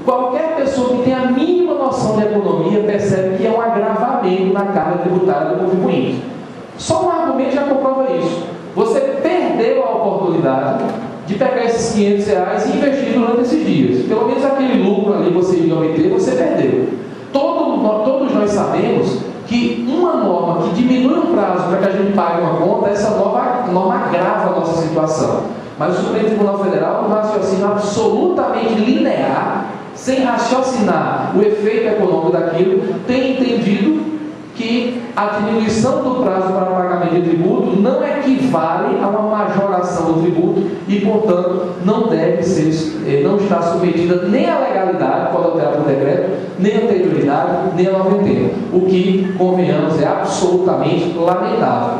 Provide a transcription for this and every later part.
qualquer pessoa que tenha a mínima noção de economia percebe que é um agravamento na carga tributária do contribuinte. Só um argumento já comprova isso. Você perdeu a oportunidade de pegar esses R$500 e investir durante esses dias. Pelo menos aquele lucro ali que você ia obter, você perdeu. Todos nós sabemos que uma norma que diminui o prazo para que a gente pague uma conta, essa norma agrava a nossa situação. Mas o Supremo Tribunal Federal, um raciocínio absolutamente linear, sem raciocinar o efeito econômico daquilo, tem entendido que a diminuição do prazo para pagamento de tributo não equivale a uma majoração do tributo e, portanto, não está submetida nem à legalidade, pode alterar por decreto, nem à anterioridade, nem à noventena. O que, convenhamos, é absolutamente lamentável.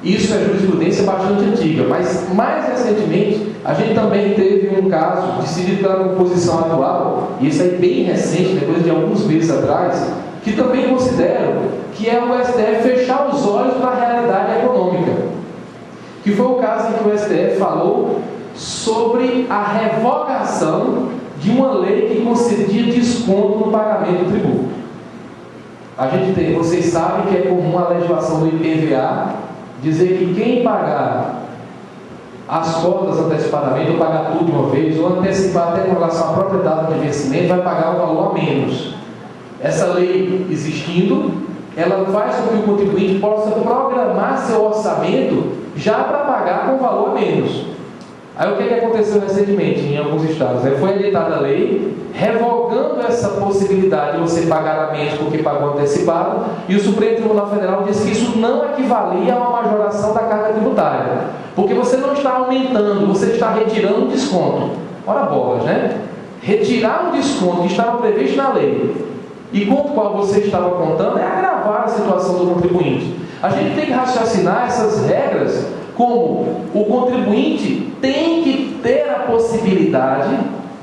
Isso é jurisprudência bastante antiga, mas mais recentemente a gente também teve um caso decidido pela composição atual, e isso é bem recente, depois de alguns meses atrás, que também considero que é o STF fechar os olhos para a realidade econômica, que foi o caso em que o STF falou sobre a revogação de uma lei que concedia desconto no pagamento do tributo. Vocês sabem que é comum a legislação do IPVA dizer que quem pagar as cotas antecipadamente, ou pagar tudo de uma vez, ou antecipar até com relação à própria data de vencimento, vai pagar um valor a menos. Essa lei existindo, ela faz com que o contribuinte possa programar seu orçamento já para pagar com valor a menos. Aí o que aconteceu recentemente em alguns estados? Foi editada a lei revogando essa possibilidade de você pagar a menos porque pagou antecipado, e o Supremo Tribunal Federal disse que isso não equivalia a uma majoração da carga tributária, porque você não está aumentando, você está retirando um desconto. Ora bolas, né? Retirar um desconto que estava previsto na lei e com o qual você estava contando é agravar a situação do contribuinte. A gente tem que raciocinar essas regras como o contribuinte tem que ter a possibilidade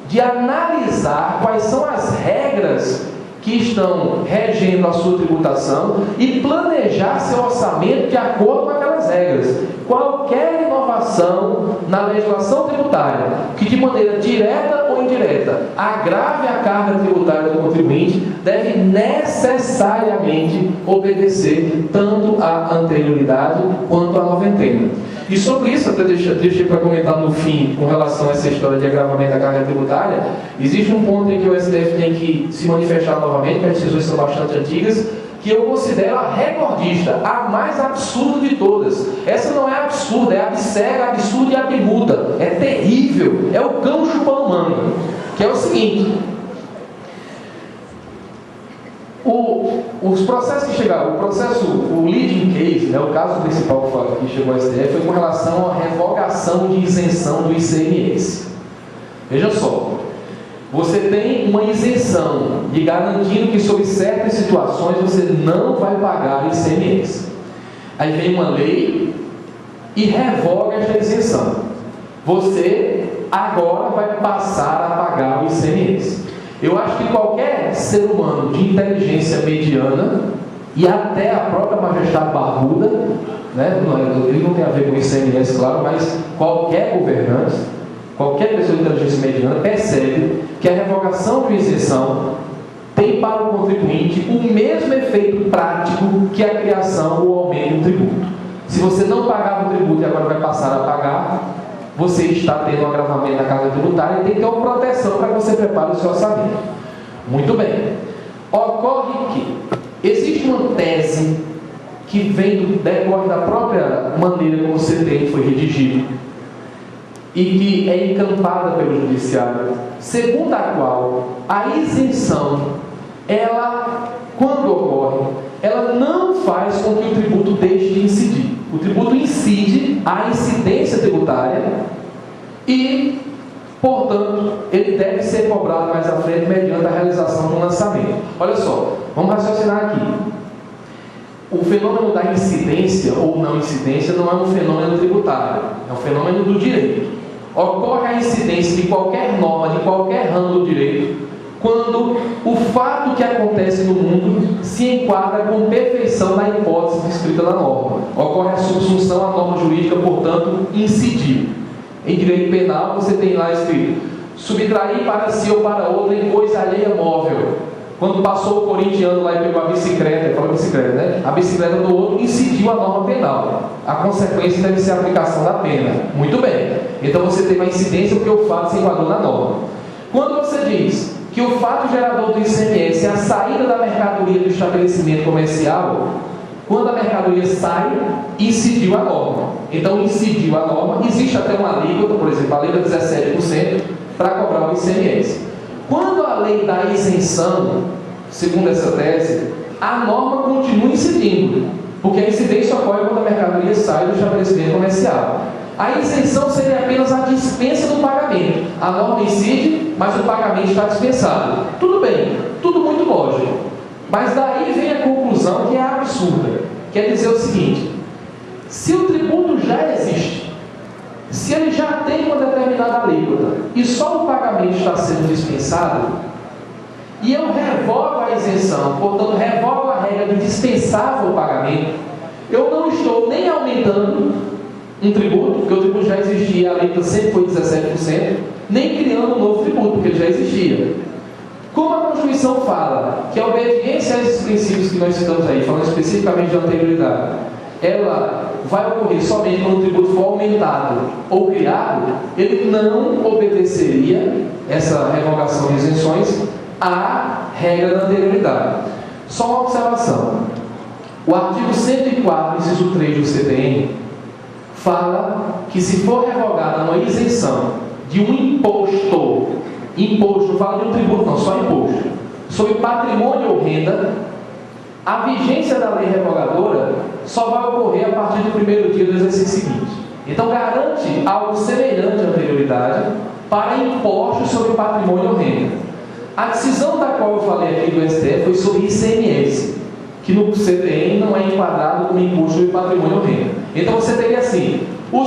de analisar quais são as regras que estão regendo a sua tributação e planejar seu orçamento de acordo com aquelas regras. Qualquer inovação na legislação tributária que de maneira direta ou indireta agrave a carga tributária do contribuinte deve necessariamente obedecer tanto à anterioridade quanto à noventena. E sobre isso, até deixei para comentar no fim, com relação a essa história de agravamento da carga tributária, existe um ponto em que o STF tem que se manifestar novamente, porque as decisões são bastante antigas, que eu considero a recordista, a mais absurda de todas. Essa não é absurda, é absurda e abimuda, é terrível, é o cão chupando manga, que é o seguinte: os processos que chegaram, o leading case, né, o caso principal que chegou ao STF foi com relação à revogação de isenção do ICMS. Veja só, você tem uma isenção de garantindo que sob certas situações você não vai pagar o ICMS. Aí vem uma lei e revoga esta isenção. Você agora vai passar a pagar o ICMS. Eu acho que qualquer ser humano de inteligência mediana e até a própria majestade barbuda, né, ele não tem a ver com o ICMS, claro, mas qualquer governante, qualquer pessoa de inteligência mediana percebe que a revogação de uma isenção tem para o contribuinte o mesmo efeito prático que a criação ou aumento do tributo. Se você não pagava o tributo e agora vai passar a pagar, você está tendo um agravamento da carga tributária e tem que ter uma proteção para que você prepare o seu orçamento. Muito bem. Ocorre que existe uma tese que decorre da própria maneira como o CTN foi redigido e que é encampada pelo judiciário, segundo a qual a isenção, quando ocorre, ela não faz com que o tributo deixe de incidir. O tributo incide a incidência tributária e, portanto, ele deve ser cobrado mais à frente mediante a realização de um lançamento. Olha só, vamos raciocinar aqui. O fenômeno da incidência ou não incidência não é um fenômeno tributário, é um fenômeno do direito. Ocorre a incidência de qualquer norma, de qualquer ramo do direito, quando o fato que acontece no mundo se enquadra com perfeição na hipótese descrita na norma. Ocorre a subsunção à norma jurídica, portanto, incidir. Em direito penal, você tem lá escrito: subtrair para si ou para outra em coisa alheia móvel. Quando passou o corintiano lá e pegou a bicicleta, a bicicleta do outro, incidiu a norma penal. A consequência deve ser a aplicação da pena. Muito bem. Então você teve a incidência porque o fato se enquadrou na norma. Quando você diz que o fato gerador do ICMS é a saída da mercadoria do estabelecimento comercial, quando a mercadoria sai, incidiu a norma. Então, incidiu a norma, existe até uma alíquota, por exemplo, a lei de 17%, para cobrar o ICMS. Quando a lei dá isenção, segundo essa tese, a norma continua incidindo, porque a incidência ocorre quando a mercadoria sai do estabelecimento comercial. A isenção seria apenas a dispensa do pagamento. A norma incide, mas o pagamento está dispensado. Tudo bem, tudo muito lógico. Mas daí vem a conclusão que é absurda. Quer dizer o seguinte: se o tributo já existe, se ele já tem uma determinada alíquota e só o pagamento está sendo dispensado, e eu revogo a isenção, portanto revogo a regra de dispensar o pagamento, eu não estou nem aumentando um tributo, porque o tributo já existia, a alíquota sempre foi 17%, nem criando um novo tributo, porque ele já existia. Como a Constituição fala que a obediência a esses princípios que nós citamos aí, falando especificamente de anterioridade, ela vai ocorrer somente quando o tributo for aumentado ou criado, ele não obedeceria, essa revogação de isenções, à regra da anterioridade. Só uma observação: o artigo 104, inciso 3 do CPM, fala que se for revogada uma isenção de um imposto, não fala de um tributo não, só imposto, sobre patrimônio ou renda, a vigência da lei revogadora só vai ocorrer a partir do primeiro dia do exercício seguinte. Então garante algo semelhante à anterioridade para impostos sobre patrimônio ou renda. A decisão da qual eu falei aqui do STF foi sobre ICMS, que no CTN não é enquadrado como imposto sobre patrimônio ou renda. Então você teria assim, o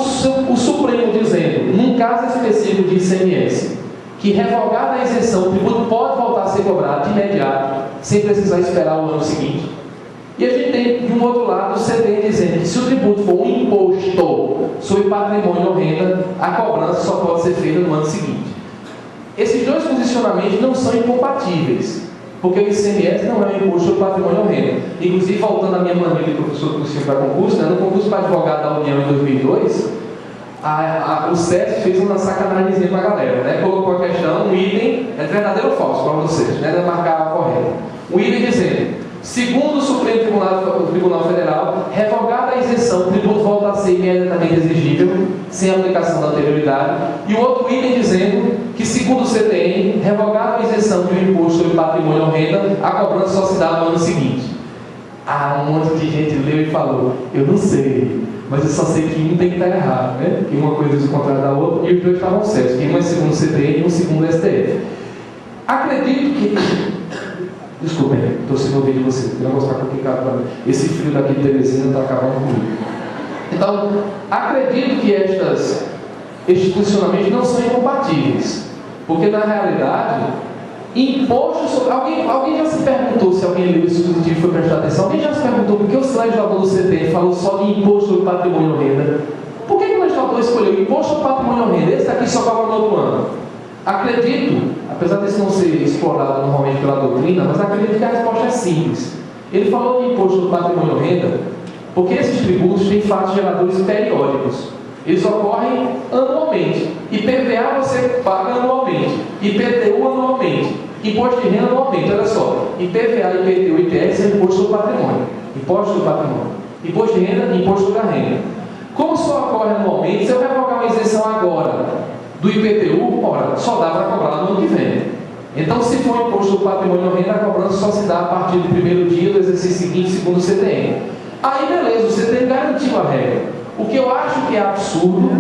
Supremo dizendo, num caso específico de ICMS, que revogada a isenção, o tributo pode voltar a ser cobrado de imediato, sem precisar esperar o ano seguinte. E a gente tem, de um outro lado, o CTN dizendo que se o tributo for um imposto sobre patrimônio ou renda, a cobrança só pode ser feita no ano seguinte. Esses dois posicionamentos não são incompatíveis, porque o ICMS não é um imposto sobre patrimônio ou renda. Inclusive, voltando à minha mania de professor cursinho para concurso, no concurso para advogado da União em 2002, o SESC fez uma sacanagem para a galera, colocou a questão, um item, é verdadeiro ou falso para vocês, marcar a correta. Um item dizendo: segundo o Supremo Tribunal Federal, revogada a isenção, o tributo volta a ser imediatamente exigível, sem aplicação da anterioridade. E o outro item dizendo que, segundo o CTN, revogada a isenção de um imposto sobre patrimônio ou renda, a cobrança só se dá no ano seguinte. Um monte de gente leu e falou: eu não sei, mas eu só sei que um tem que estar errado, que uma coisa diz o contrário da outra, e os dois estavam certos, que um é segundo o CTN e um segundo o STF. Acredito que... Desculpem, estou sendo ouvido de vocês, eu vou mostrar complicado para mim. Esse frio daqui de Teresina está acabando comigo. Então, acredito que estes posicionamentos não são incompatíveis, porque na realidade, imposto sobre... Alguém já se perguntou, se alguém leu esse dispositivo e foi prestar atenção, alguém já se perguntou por que o legislador do CTN falou só de imposto sobre patrimônio ou renda? Por que o legislador escolheu imposto sobre patrimônio ou renda? Esse aqui só cobra no outro ano. Acredito, apesar disso não ser explorado normalmente pela doutrina, mas acredito que a resposta é simples. Ele falou de imposto sobre patrimônio ou renda porque esses tributos têm fatos geradores periódicos. Eles ocorrem anualmente. IPVA você paga anualmente, IPTU anualmente, imposto de renda anualmente. Olha só, IPVA, IPTU e IPS é imposto sobre patrimônio, imposto sobre patrimônio, imposto de renda e imposto sobre a renda. Como só ocorre anualmente, se eu revogar uma isenção agora do IPTU, só dá para cobrar no ano que vem. Então, se for imposto sobre patrimônio ou renda, a cobrança só se dá a partir do primeiro dia do exercício seguinte, segundo o CTN. Aí, beleza, o CTN garantiu a regra. O que eu acho que é absurdo,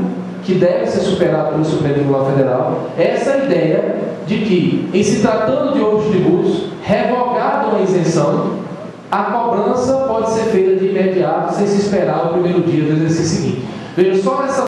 que deve ser superado pelo Supremo Tribunal Federal, é essa ideia de que, em se tratando de outros tributos, revogada uma isenção, a cobrança pode ser feita de imediato, sem se esperar o primeiro dia do exercício seguinte. Veja, só nessa